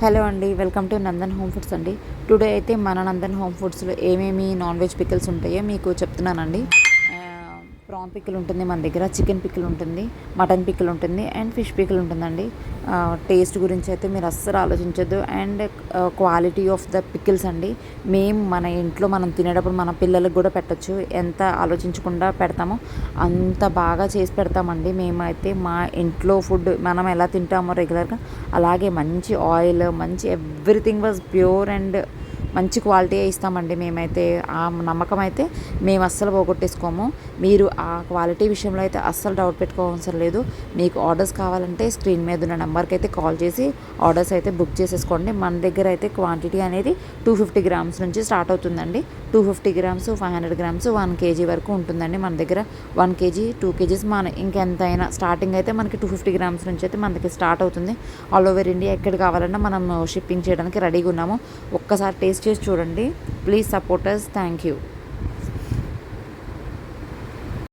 Hello అండి, welcome to Nandan home foods అండి. Today అయితే మన నందన్ హోమ్ ఫుడ్స్లో ఏమేమి నాన్ వెజ్ పికిల్స్ ఉంటాయో మీకు చెప్తున్నానండి. ప్రాన్ పికిల్ ఉంటుంది మన దగ్గర, చికెన్ పికిల్ ఉంటుంది, మటన్ పికిల్ ఉంటుంది అండ్ ఫిష్ పికిల్ ఉంటుందండి. టేస్ట్ గురించి అయితే మీరు అస్సలు ఆలోచించొద్దు. And quality of the pickles అండి. మేము మన ఇంట్లో మనం తినేటప్పుడు మన పిల్లలకు కూడా పెట్టచ్చు. ఎంత ఆలోచించకుండా పెడతామో అంత బాగా చేసి పెడతామండి. మేమైతే మా ఇంట్లో ఫుడ్ మనం ఎలా తింటామో రెగ్యులర్గా అలాగే మంచి ఆయిల్, మంచి ఎవ్రీథింగ్ వాజ్ ప్యూర్ అండ్ మంచి క్వాలిటీ ఇస్తామండి. మేమైతే ఆ నమ్మకం అయితే మేము అస్సలు పోగొట్టేసుకోము. మీరు ఆ క్వాలిటీ విషయంలో అయితే అస్సలు డౌట్ పెట్టుకోవాల్సిన లేదు. మీకు ఆర్డర్స్ కావాలంటే స్క్రీన్ మీద ఉన్న నెంబర్కి అయితే కాల్ చేసి ఆర్డర్స్ అయితే బుక్ చేసేసుకోండి. మన దగ్గర అయితే క్వాంటిటీ అనేది 250 గ్రామ్స్ నుంచి స్టార్ట్ అవుతుందండి. 250 గ్రామ్స్, 500 గ్రామ్స్, 1 కేజీ వరకు ఉంటుందండి మన దగ్గర. 1 కేజీ, 2 కేజీస్ మన ఇంకెంతైనా స్టార్టింగ్ అయితే మనకి 250 గ్రామ్స్ నుంచి అయితే మనకి స్టార్ట్ అవుతుంది. ఆల్ ఓవర్ ఇండియా ఎక్కడ కావాలన్నా మనం షిప్పింగ్ చేయడానికి రెడీగా ఉన్నాము. ఒక్కసారి టేస్ట్ చేసి చూడండి. Please support us. Thank you.